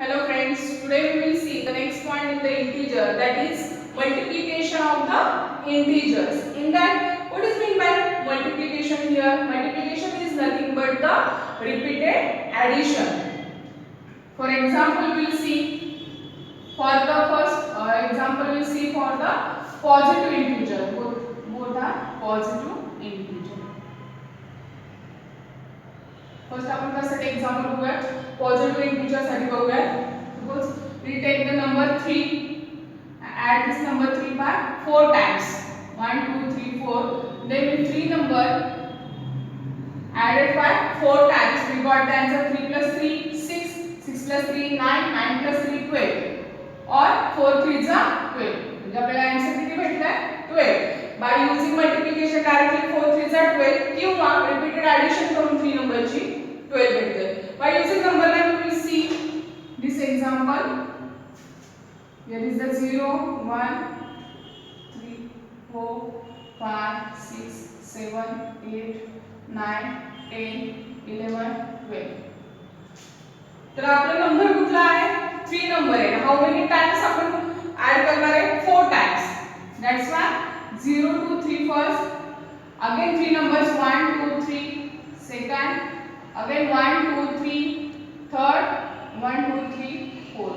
Hello friends, today we will see the next point in the integer, that is multiplication of the integers. In that, what is meant by multiplication here? Multiplication is nothing but the repeated addition. For example, we will see for the first example we will see for the positive integer. Both are positive integer. First आपण त्यासाठी example बघूया positive integer साठी बघूया suppose we take the number 3, add this number 3 by 4 times 1 2 3 4, then with 3 number added by 4 times we got the answer 3 plus 3 6, 6 plus 3 9, 9 plus 3 12 or 4 3s are 12 म्हणजे आपल्याला answer किती भेटलाय 12 by using multiplication directly 4 3s are 12 किंवा repeated addition करून 3 नंबरची 12 भेटते. By using number line we will see this example. Here is the 0 1 3 4 5 6 7 8 9 10 11 12. तर आपला number कुठला आहे 3 नंबर आहे. हाऊ मेनी टाइम्स आपण ऍड करणार आहे 4 times. That's why 0 2 3 first, again 3 numbers 1 2 3 second, again 1 2 3 third, 1 2 3 4.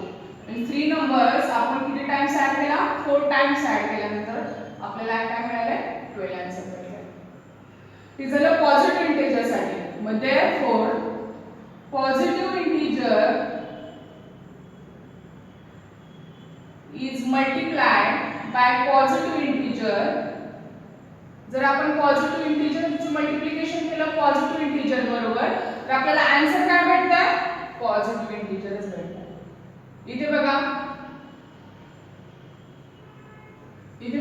आणि 3 numbers आपण किती टाइम्स ऍड केला 4 टाइम्स ऍड केल्यानंतर आपल्याला काय मिळाले 12 आन्सर मिळाले. हे झालं पॉझिटिव्ह इंटिजर साठी. मग therefore positive integer is multiplied by positive integer. जर आपण पॉझिटिव्ह इंटिजरचं मल्टिप्लिकेशन केलं पॉझिटिव्ह इंटिजर बरोबर तर आपल्याला आन्सर काय भेटतंय पॉझिटिव्ह इंटिजरच भेटतंय. इथे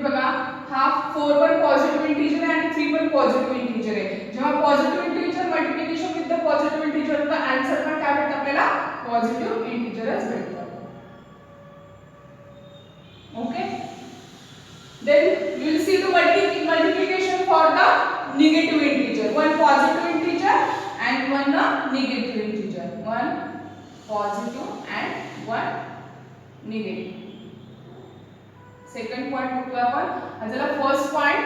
बघा हा 4 पण पॉझिटिव्ह इंटिजर आहे आणि 3 पण पॉझिटिव्ह इंटिजर आहे. जेव्हा positive integer multiplication with the positive integer होतं आन्सर पण काय भेटतं आपल्याला पॉझिटिव्ह इंटिजरच भेटतं. Okay, then we will see the multiplication for the negative integer, one positive integer and one negative integer, one positive and one negative. Second point बघूया आपण. आता first point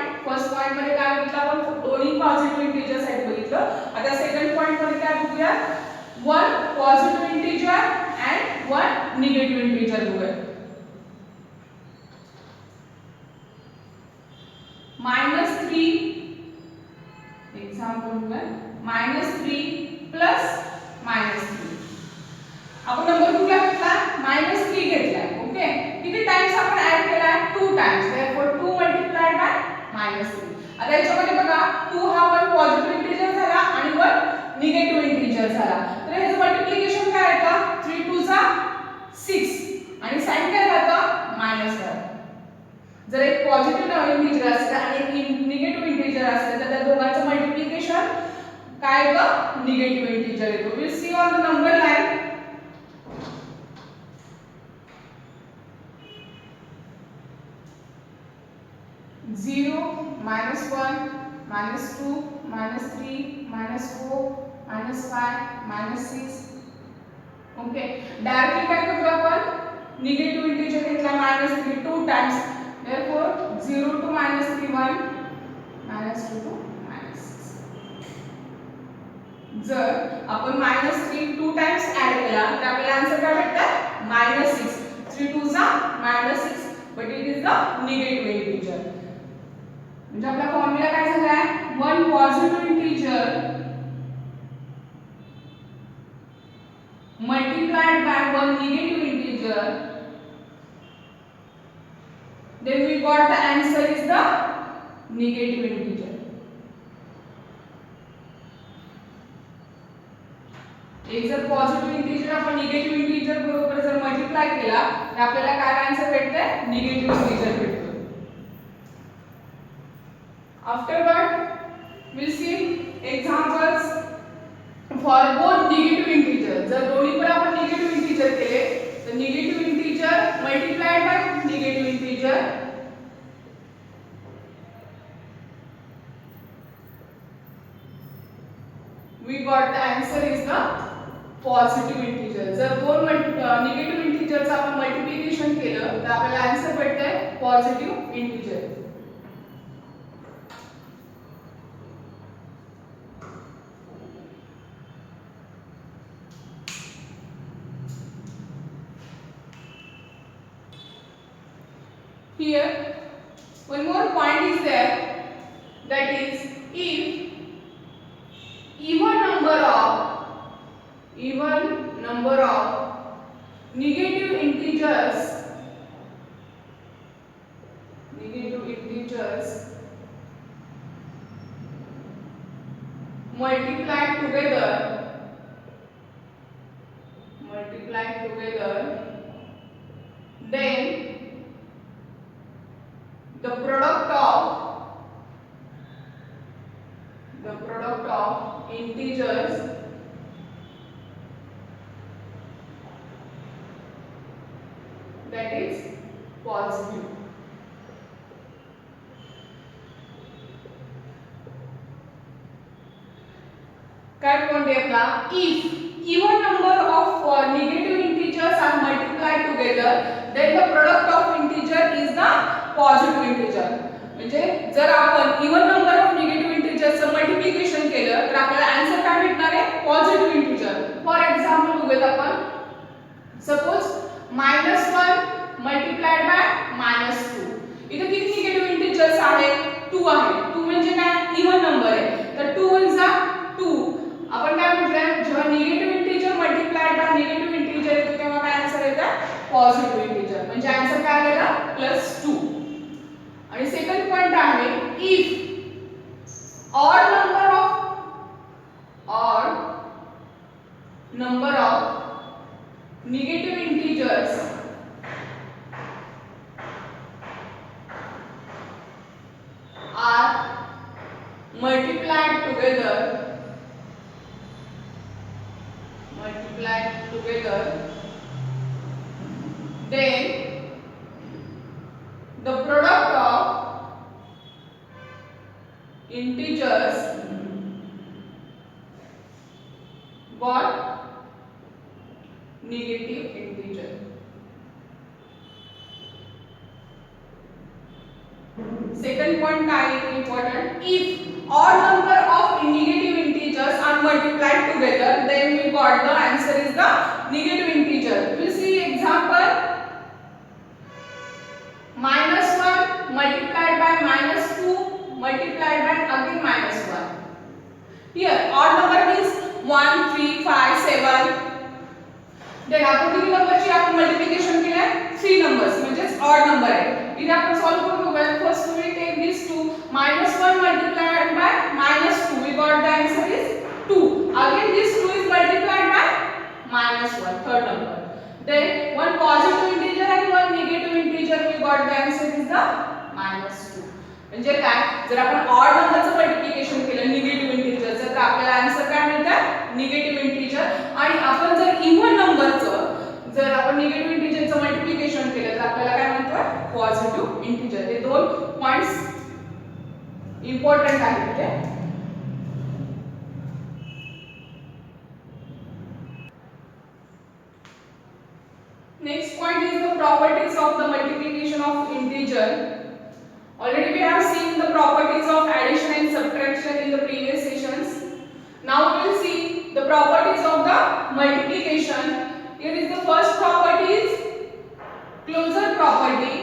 मध्ये काय बघितलं आपण दोन्ही पॉझिटिव्ह इंटिजर साठी बघितलं. आता सेकंड पॉइंट मध्ये काय बघूया one positive integer and one negative integer बघूया. -3 एग्जांपल बघूया -3 प्लस -3. आपण नंबर कुठला घेतला -3 घेतलाय. ओके, किती टाइम्स आपण ऍड केलाय 2 टाइम्स. therefore 2 multiplied by -3. आता याच्यामध्ये बघा 2 हा वन पॉझिटिव्ह इंटिजर झाला आणि वन निगेटिव्ह इंटिजर झाला. तर ह्याचं मल्टिप्लिकेशन काय येतं 3 2 जा 6 आणि साइन काय राहतं मायनस राहतं. जर एक पॉझिटिव्ह इंटिजर असेल आणि एक निगेटिव्ह इंटिजर असेल तर त्या दोघांचं मल्टिप्लिकेशन काय येतं निगेटिव्ह इंटिजर येतो. Will see on the number line. -0 -1 -2 -3 -4 -5 -6. Okay, directly काय करतो आपण निगेटिव्ह इंटिजर घेतला -3 2 टाइम्स. therefore 0 to -3 1 -2 to -6. जर आपण -3 2 टाइम्स ऍड केला तर आपल्याला आन्सर काय भेटतं -6. 3 2 जा -6 but it is the negative integer. म्हणजे आपला फॉर्म्युला काय झालाय one positive integer multiplied by one negative integer, then we got the answer is the negative integer. एक जर पॉझिटिव्ह इंटिजर आपण निगेटिव्ह इंटिजर बरोबर जर मल्टिप्लाय केला तर आपल्याला काय आन्सर भेटतंय निगेटिव्ह इंटिजर भेटतो. Afterward we'll see examples for both negative integer. जर दोन्ही पण आपण निगेटिव्ह इंटिजर केले तर negative integer multiplied by negative integer we got the answer is the positive integer. जर दोन निगेटिव्ह इंटिजरचं आपण मल्टिप्लिकेशन केलं तर आपल्याला आन्सर भेटतंय positive integer. Here one more point is there, that is if even number of negative integers multiplied together, then the product of integers that is positive. काय point आहे आपला, if even number of negative integers are multiplied together, then the product of integer is the positive integer. म्हणजे जर आपण even number of negative इंटिजरचं multiplication केलं तर आपल्याला आन्सर काय भेटणार आहे, पॉझिटिव्ह इंटिजर. फॉर एक्झाम्पल बघूयात आपण. Suppose -1 multiplied by -2. इथे किती निगेटिव्ह इंटिजर्स आहेत, 2 आहे. 2 म्हणजे काय, इवन नंबर आहे. तर 2 1 2. आपण काय म्हटलं, जेव्हा negative integer multiplied by negative integer येतो तेव्हा काय आन्सर येतं, पॉझिटिव्ह इंटिजर. म्हणजे आन्सर काय आलेला, +2. आणि सेकंड पॉइंट आहे, if odd number of negative integers are multiplied together, then the product of integers what, negative integer. Second point काय आहे important, if odd number of negative integers are multiplied together, then we got the answer is the negative integer. We see example, -1 multiplied by -2 multiplied by again -1. Here odd number means 1 3 5 7. then आपण किती नंबरची आपण multiplication केलं, 3 numbers म्हणजे odd number आहे. इथे आपण solve करून बघूया. First we take this 2 -1 multiplied by -2, we got the answer is 2. again this 2 is multiplied by -1, third number. then one positive integer and one negative integer, we got the answer is the -2. म्हणजे काय, जर आपण odd नंबरचं multiplication केलं negative इंटिजरचं तर आपल्याला answer काय मिळतं, निगेटिव्ह इंटिजर. आणि आपण जर इव्हन नंबरचं जर आपण निगेटिव्ह इंटिजरचं मल्टिप्लिकेशन केलं तर आपल्याला काय म्हणतो, पॉझिटिव्ह इंटिजर. हे दोन पॉइंट्स इम्पॉर्टंट आहेत इथे. Next point is the properties of the multiplication of integer. Already we have seen the properties of addition and subtraction in the previous sessions. Now we will see the properties of the multiplication. Here is the first property is closure property.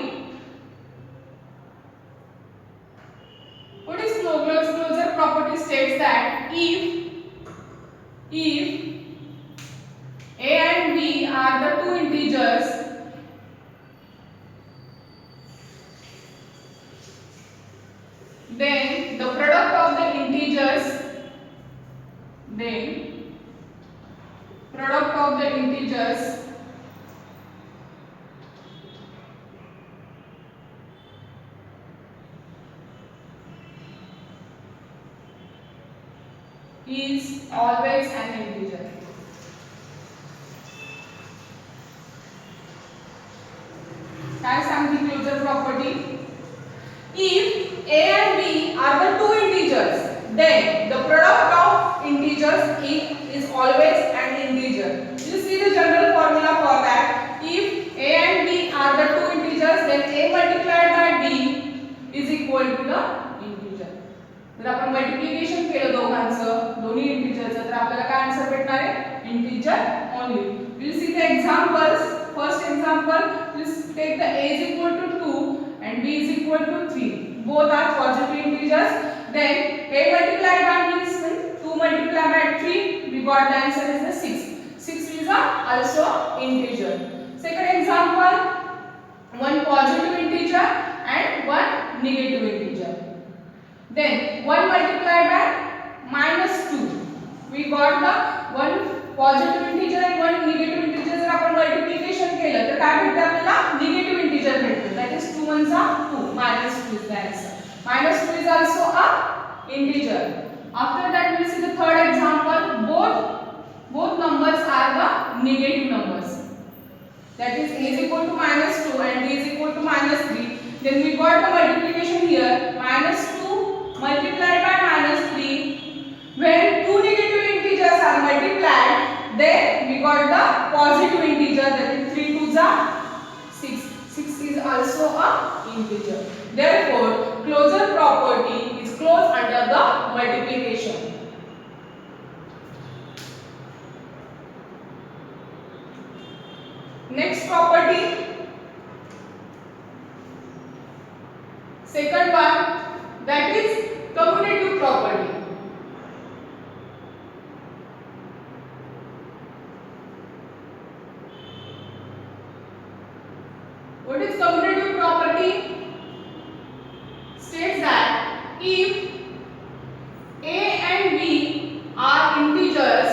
What is closure property? States that if a and b are the two integers, then the product of the integers is always an integer. काय सांगते closure property, if a and b are the two integers, then the product of integers is always an integer. integer only. We'll see the examples. First example, let's take the a is equal to 2 and b is equal to 3. Both are positive integers. Then a multiplied by b is 2 multiplied by 3. We got the answer is the 6. 6 is also integer. Second example, one positive integer and one negative integer. Then 1 multiplied by minus 2. We got the one positive integer and one negative integer. जर आपण multiplication केलं तर काय भेटते आपल्याला negative integer भेटते. That is 2 ones are 2. Minus 2 is the answer. Minus 2 is also a integer. After that we will see the third example. Both numbers are the negative numbers. That is a is equal to minus 2 and b is equal to minus 3. Then we got the multiplication here. Minus 2 multiplied by minus 3. When two negative integers are multiplied, then we got the positive integer. That is 3 2s are 6. 6 is also a integer. Therefore, closure property is closed under the multiplication. Next property, second one, that is commutative property. What is commutative property? States that if a and b are integers,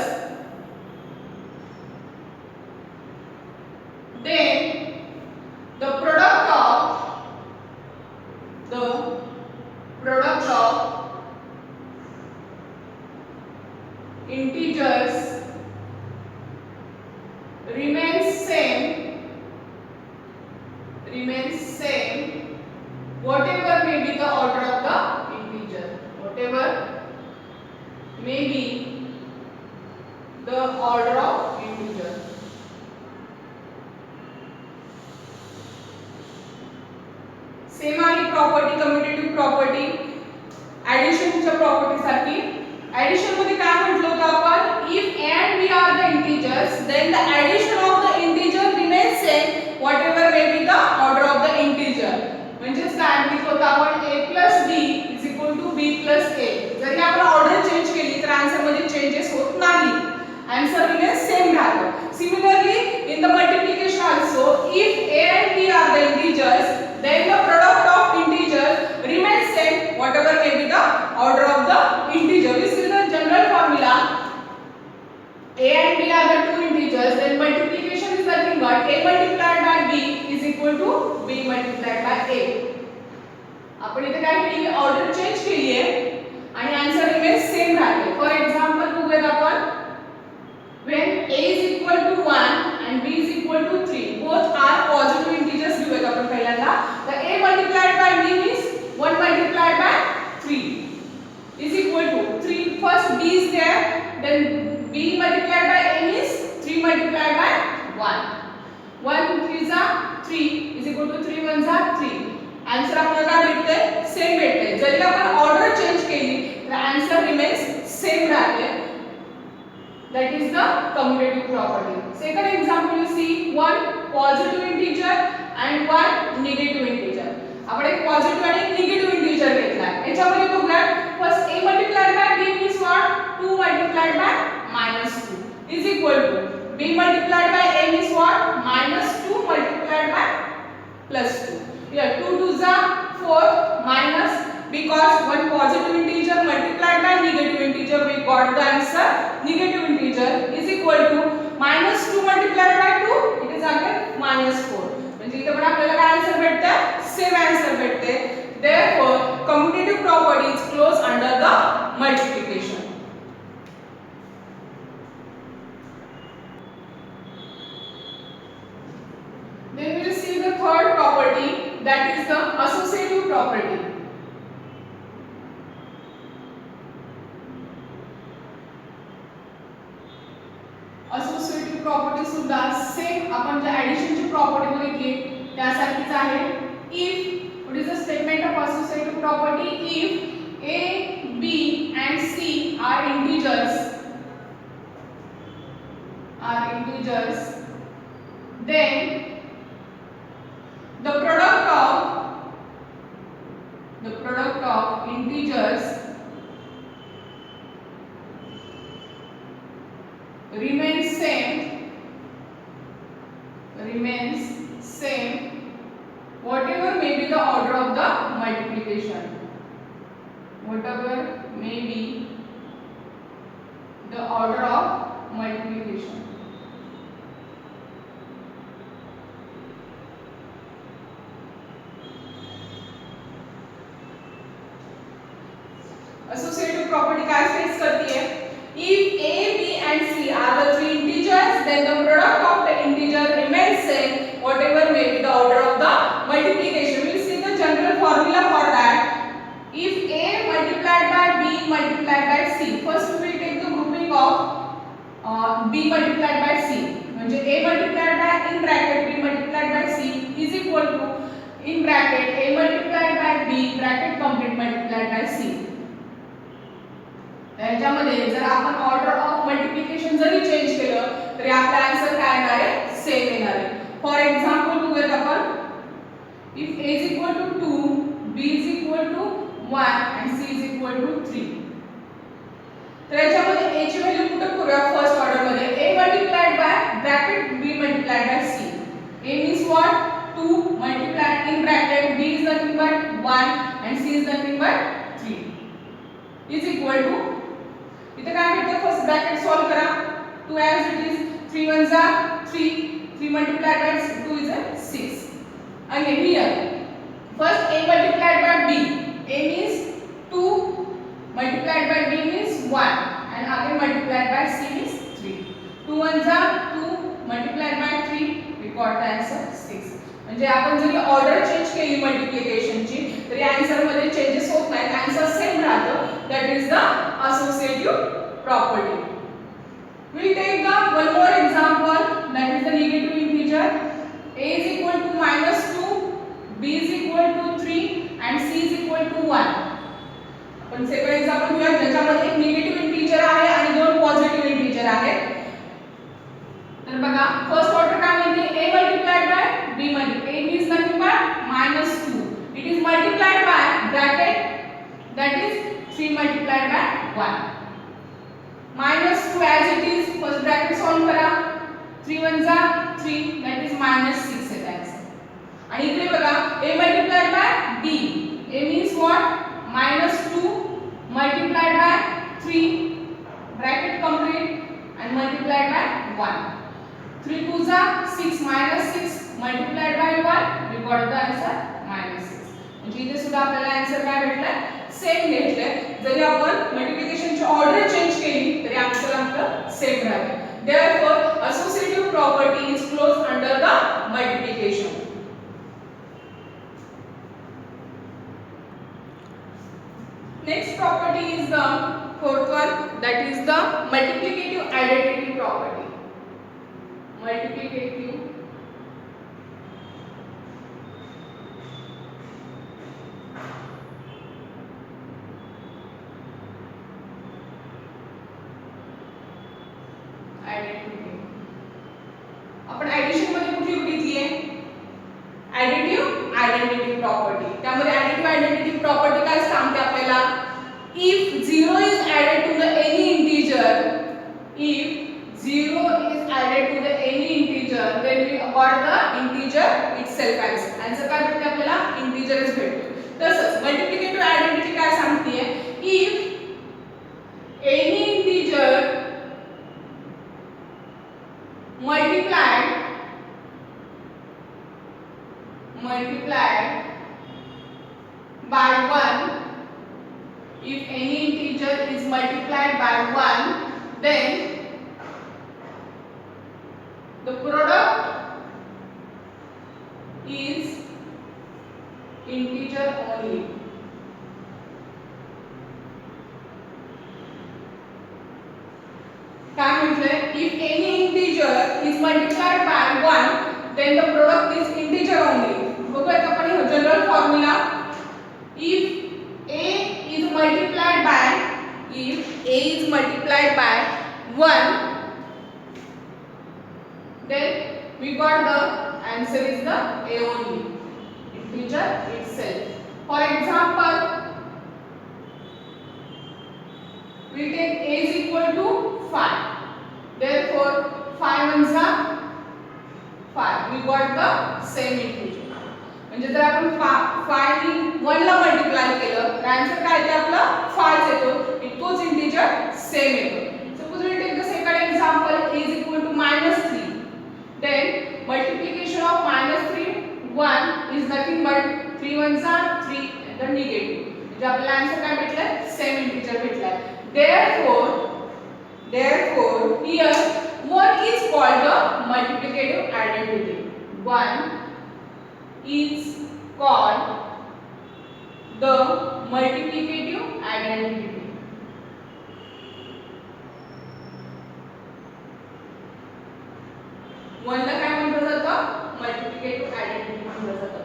then the product of integers remains same whatever may be the order of the integer. Whatever may be the order of integer. Same आहे property commutative property ॲडिशनच्या property सारखी. Addition मध्ये काय म्हटलं होतं आपण, if a and b are the integers then the addition of the integer remains same whatever may be the order of the integer. म्हणजेच काय म्हटलं होतं आपण a plus b is equal to b plus a. जरी आपण order change केली तर answer मध्ये changes होत नाही, आन्सर remains same राहतो. Similarly in the multiplication also, if a and b are the integers then the product of integers remains same whatever may be the order of the integer. This is the general formula. A and b are the two integers, then multiplication is nothing but a multiplied by b is equal to b multiplied by a. आपण इथे काय केली, order change केली आहे आणि answer remains same राहते. For example बघूयात आपण, when a is equal to 1 and b is equal to 3, both are positive integers लिहूयात आपण पहिल्यांदा. The a multiplied by b means 1 multiplied by 3 is equal to 3. First b is there, then b multiplied by a means 3 multiplied by 1. 1 3s are 3 is equal to 3 1s are 3. Answer आपल्याला काय भेटते, same भेटते. जरी आपण order change केली तर answer remains same राहते. That is the commutative property. Second example you see, one positive integer and one negative integer. आपण एक पॉझिटिव्ह आणि एक निगेटिव्ह इंटिजर घेतलाय. याच्यामध्ये बघूया, first a multiplied by b means what, 2 multiplied by minus 2 is equal to b multiplied by a means what, minus 2 multiplied by plus 2. Here 2 2s are 4 minus, because one positive integer multiplied by negative integer we got the answer negative integer is equal to minus 2 multiplied by 2, it is again minus 4. म्हणजे इथे पण आपल्याला काय answer भेटते, same answer भेटते. Therefore commutative property is closed under the multiplication. Then we will see the third property, that is the associative property. associative property सुद्धा same आपण जे ॲडिशनची property बघितली त्यासारखीच आहे. If, what is the statement of associative property? If a, b and c are are integers, then the product of integers remains same whatever may be the order of the multiplication. Whatever may be the order of multiplication. Associative property काय states करती है? If a, b and c are the three integers, then the product of the integer remains same whatever may be the order of the multiplication. We will see the general formula for that. If a multiplied by b multiplied by c, first we will take the grouping of b multiplied by c. म्हणजे a multiplied by in bracket b multiplied by c is equal to in bracket a multiplied by b bracket complete multiplied by c. त्याच्यामध्ये जर आपण order of multiplication zari change केलं तरी आपला answer काय येणार आहे? सेम येणार आहे. फॉर एक्झाम्पल बघूयात आपण. If a is equal to 2, b is equal to 1 and c is equal to 3. तर याच्यामध्ये a ची व्हॅल्यू पुट करूया फर्स्ट ऑर्डर मध्ये. a multiplied by bracket b multiplied by c. a means what? 2 multiplied in bracket b is nothing but 1 and c is nothing but 3 is equal to, इथे काय भेटतं? First bracket solve करा. 2 as it is, 3 ones are 3, 3 multiplied by 2 is 6. Again here first a multiplied by b, a means 2 multiplied by b means 1 and again multiplied by c means 3. 2 ones are 2 multiplied by 3, we got the answer 6. म्हणजे आपण जरी order change केली मल्टिप्लिकेशनची तरी answer मध्ये changes होत नाहीत, answer same राहतो. That is the associative property. We will take the one more example, that is the negative integer. a is equal to -2, b is equal to 3 and c is equal to 1. आपण second example घेऊया ज्याच्यामध्ये एक negative integer आहे आणि दोन positive integer आहेत. तर बघा फर्स्ट ऑर्डर काय म्हणते? a multiplied by b multiplied, a means nothing but -2. It is multiplied by bracket, that is 3 multiplied by 1. -2 as it is, first bracket solve करा. 3 ones are 3, that is -6 है answer. आणि इकडे बघा a multiplied by b, a means what? -2 multiplied by 3 bracket complete and multiplied by 1. 3 2s are 6, -6 multiplied by 1, we got the answer -6. म्हणजे इथे सुद्धा आपल्याला answer काय भेटला? सेम घेतले. जरी आपण मल्टिप्लिकेशनची ऑर्डर चेंज केली तरी आन्सर आपलं सेम राहते. Therefore associative property is closed under the multiplication. Next property is the fourth one, that is the multiplicative identity property. Multiplicative identity. आपण ऍडिशन मध्ये कुठली घेतली आहे? Additive identity property. त्यामध्ये ऍडिटिव्ह आयडेंटिटी प्रॉपर्टी काय सांगते आपल्याला? If 0 is added to the any integer, if 0 is added to the any integer, then we got the integer itself answer. Answer काय भेटते आपल्याला? इंटीजरच भेटतो. तसंच मल्टिप्लिकेटिव्ह आयडेंटिटी काय सांगते? If any integer multiplied by 1, if any integer is multiplied by 1, then the product is integer only. काय म्हटले? if any integer is multiplied by 1, then the product is integer only. बघूयात आपण हे general formula. if a is multiplied by 1, then we got the answer is the a only, integer itself. For example, we take a is equal to 5. Therefore 5 ones are 5. We got the same integer. म्हणजे जर आपण 5 नी 1 ला multiply केलं तर answer काय येते आपलं 5 येतो. तोच इंटिजर सेम येतो. Suppose we take the second example a is equal to -3. then multiplication of -3 1 is nothing but 3 ones are 3 the negative. म्हणजे आपल्याला आन्सर काय भेटलाय same integer भेटलाय. therefore here 1 is called the multiplicative identity. 1 is called the multiplicative identity. One ला काय म्हटलं जातं multiplicative identity म्हटलं जातं.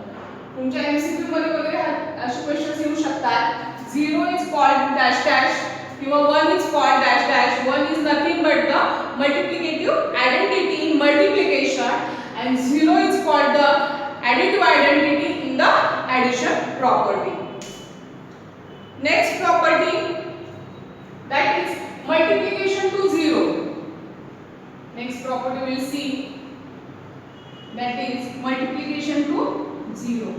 तुमच्या एमसीक्यू मध्ये वगैरे असे क्वेश्चन्स येऊ शकतात. 0 इज कॉल्ड डॅश डॅश किंवा 1 is called dash dash. 1 is nothing but the multiplicative identity in multiplication and 0 is called the additive identity in the addition property. Next property, that is multiplication to 0. Next property we'll see, that is multiplication to 0.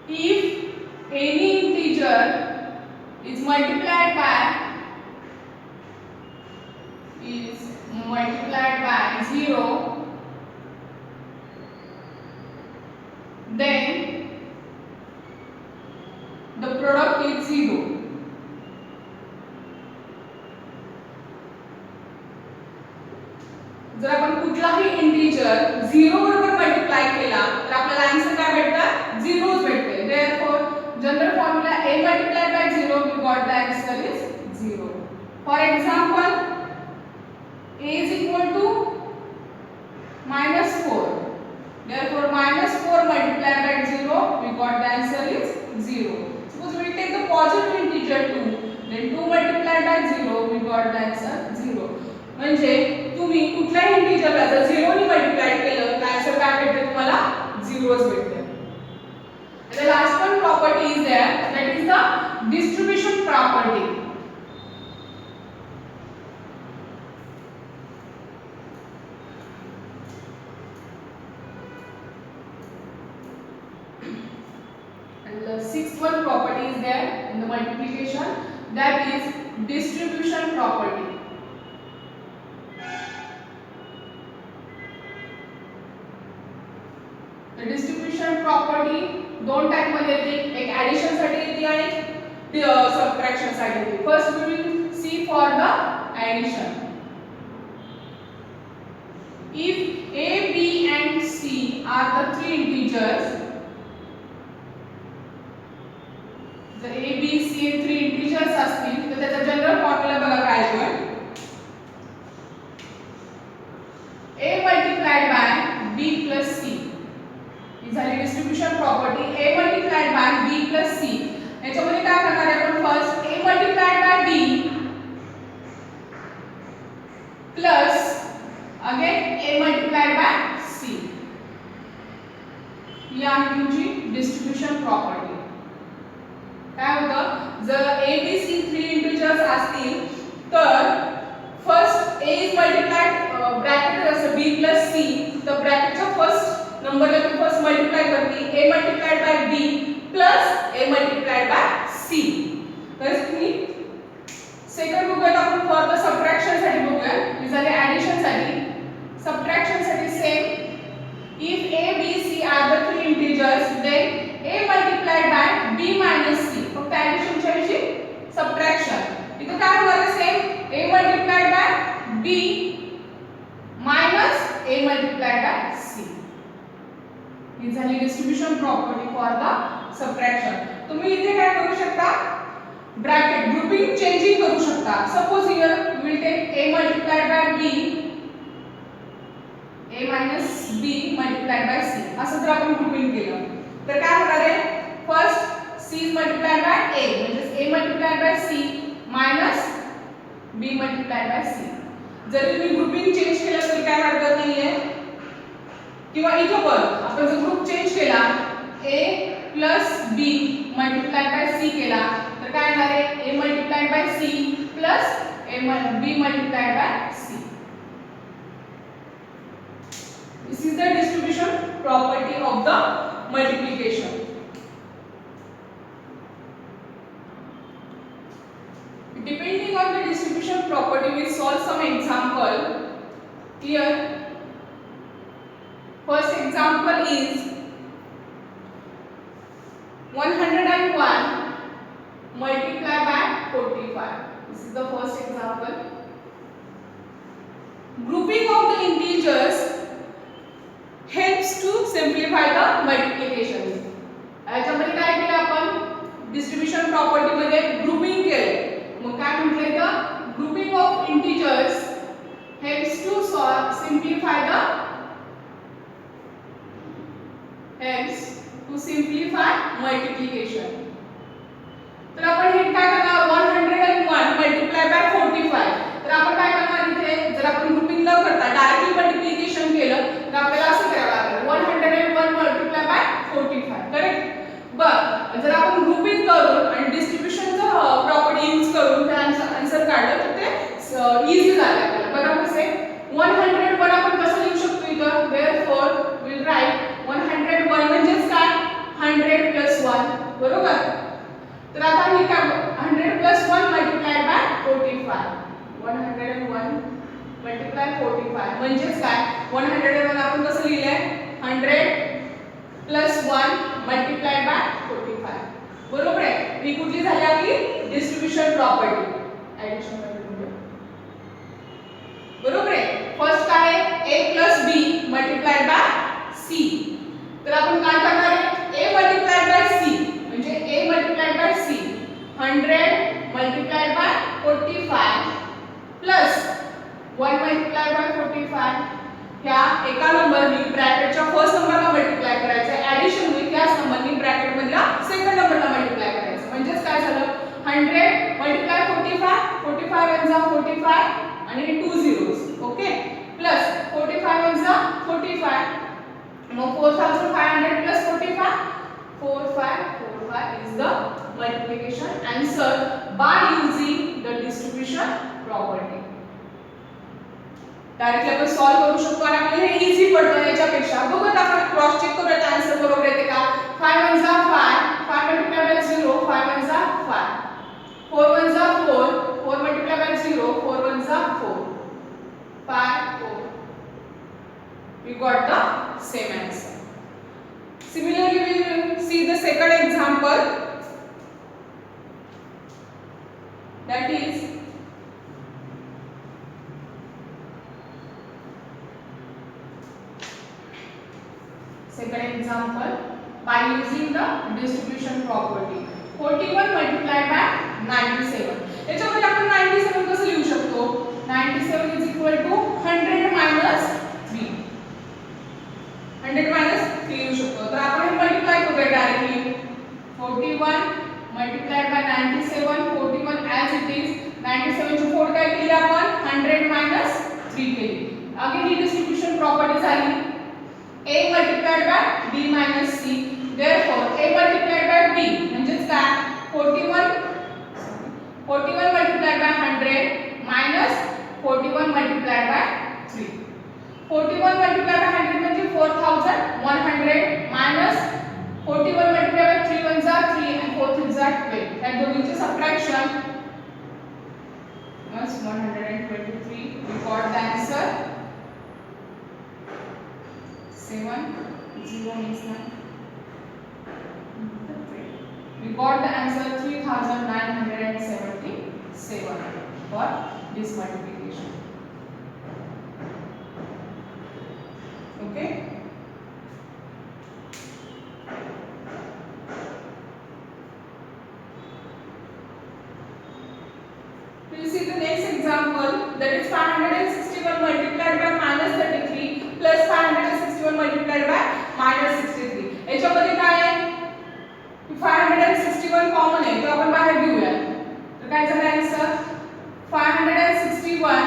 If any integer is multiplied by 0, then the product is 0. जर आपण कुठलाही integer 0 बरोबर multiply केला तर आपल्याला answer काय भेटतं 0 च भेटते. therefore general formula a multiplied by 0 we got the answer is 0. for example a is equal to -4. therefore -4 multiplied by 0 we got the answer is 0. suppose we take the positive integer 2, then 2 multiplied by 0 we got the answer 0. म्हणजे तुम्ही कुठल्याही इंटिजरला जर 0 ने multiply केलं तर answer काय भेटते तुम्हाला 0 च भेटते. And the last one property is there, that is the distribution property. And the sixth one property is there in the multiplication, that is distribution property. The distribution property दोन type मध्ये येते, एक addition साठी येते आणि subtraction साठी येते. First we will see for the addition. If a b and c are the three integers, जर a b c हे 3 integers असतील तर त्याचा जनरल फॉर्म्युला बघा काय आहे. a multiplied by b plus c ही झाली distribution property. a multiplied by b plus c. याच्यामध्ये काय करणार आहे आपण first a multiplied by b plus again a multiplied by c. ही आहे तुमची डिस्ट्रीब्यूशन प्रॉपर्टी. काय होतं जर a b c 3 इंटिजर्स असतील तर first a is multiplied bracket असं b plus c, तर ब्रॅकेटच्या फर्स्ट नंबरला तुम्ही फर्स्ट मल्टिप्लाय करते a multiplied by b plus a multiplied by c. तर तुम्ही सेकंड बघूया आपण फॉर द सबट्रॅक्शन साठी बघूया. ही झाली ऍडिशन साठी. सबट्रॅक्शन साठी same. If a b c are the 3 integers then a multiplied by b minus c. फक्त ऍडिशनच्या ऐवजी सबट्रॅक्शन. इथे काय होणार आहे same a multiplied by b minus a multiplied by c. ही झाली distribution property for the subtraction. तुम्ही इथे काय करू शकता ब्रॅकेट ग्रुपिंग चेंजिंग करू शकता. Suppose here we will take a multiplied by b a minus b multiplied by c असं जर आपण ग्रुपिंग केलं तर काय होणार आहे first c is multiplied by a म्हणजे a multiplied by c minus b multiplied by c जर तुम्ही ग्रुपिंग चेंज केलं तर काय हरकत नाहीये किंवा इथं पण आपण जर ग्रुप चेंज केला a plus b multiplied by c केला तर काय येणार आहे a multiplied by c plus b multiplied by c. This is the distribution property of the multiplication. Depending on the distribution property, we solve some example. Here, first example is 101 multiplied by 45. This is the first example. Grouping of the integers helps to simplify the multiplication. याच्यामध्ये काय केलं आपण distribution property मध्ये grouping केले मग काय म्हटले तर grouping of integers helps to simplify multiplication. तर आपण हे काय करणार 101 मल्टिप्लाय बाय 45 तर आपण काय करणार इथे जर आपण ग्रुपिंग न करता डायरेक्टली मल्टिप्लिकेशन केलं तर आपल्याला असं करावं लागेल 101 मल्टिप्लाय बाय 45 करेक्ट बट जर आपण ग्रुपिंग करून आणि डिस्ट्रीब्युशनचा प्रॉपर्टी यूज करून त्याचं आन्सर काढलं तर ते इझी झालं आपल्याला बरोबर कसे 101 आपण कसं लिहू शकतो इथं therefore we'll write 101 म्हणजेच काय 100 plus 1 बरोबर तर आता हे काय 100 plus 1 multiplied by 45 101 multiply 45 म्हणजेच काय 101 आपण कसं लिहिलंय 100 plus 1 multiplied by 45 बरोबर आहे ही कुठली झाली आपली डिस्ट्रीब्यूशन प्रॉपर्टी ऍडिशन बरोबर आहे फर्स्ट काय आहे a plus b multiplied by c तर आपण काय करणार आहे a multiplied by c म्हणजे a multiplied by c 100 multiplied by 45 plus 1 multiplied by 45 ह्या एका नंबरनी ब्रॅकेटच्या फर्स्ट नंबरला मल्टिप्लाय करायचं ऍडिशन होईल त्याच नंबरनी ब्रॅकेट मधला सेकंड नंबरला मल्टिप्लाय करायचं म्हणजेच काय झालं 100 multiply 45 45 वन जा 45 आणि 2 zeros ओके प्लस 45 वन जा 45 मग 4500 plus 45 4545 is the multiplication answer by using the distribution property. Directly आपण सॉल्व करू शकतो आणि आपल्याला हे इझी पडतं याच्यापेक्षा बघूया आपण क्रॉस चेक करूया आन्सर बरोबर येते का 5 1 जा 5 5 multiplied by 0 5 1 जा 5 4 1 जा 4 4 multiplied by 0 4 1 जा 4 5 4 we got the same answer. Similarly, we will see the second example, that is second example by using the distribution property 41 multiplied by 97 याच्यामध्ये आपण 97 कसं लिहू शकतो 97 is equal to 100 minus 3 100 minus 3 लिहू शकतो तर आपण हे मल्टिप्लाय करूया directly 41 multiplied by 97 41 as it is 97 ची 4 काय केली आपण 100 minus 3 केली अगेन ही डिस्ट्रीब्यूशन प्रॉपर्टी झाली a multiplied by b minus c therefore a multiplied by b म्हणजेच काय 41 multiplied by 100 minus 41 multiplied by 3 41 multiplied by 100 म्हणजे 4100 minus 41 multiplied by 3 1 जा 3 and 4 3 जा 12 त्या दोघींचे subtraction was 123 we got the answer 7 0 means 9 we got the answer 3977 for this multiplication okay please see the next example that is 561 multiplied by minus 33 plus 561 multiplied by minus 63. याच्यामध्ये काय आहे 561 common आहे तो आपण बाहेर घेऊया. तर काय झालं answer 561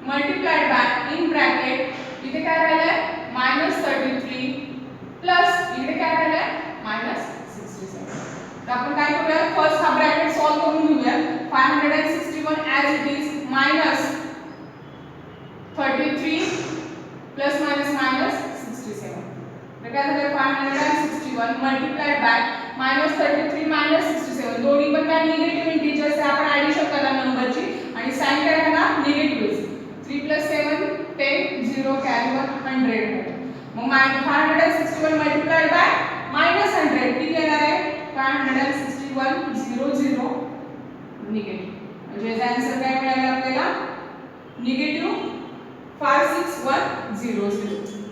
multiplied by in bracket इथे काय राहिलंय -33 प्लस इकडे काय राहिलंय -67. तर आपण काय करूया फर्स्ट हा ब्रॅकेट सॉल्व करून घेऊया. 561 as it is -33 plus minus -67. तर काय झालं 561 मल्टिप्लाइड बाय -33 -67 दोन्ही पण काय निगेटिव्ह इंटिजर्स आहे. आपण ॲडिशन करा नंबरची आणि साइन काय करणार negative. 3 + 7 10 0 carry 100. Mug 561 multiplied by -100 किती येणार आहे 561 0 0 निगेटिव्ह. म्हणजे याचा आन्सर काय मिळाला आपल्याला निगेटिव्ह 56100.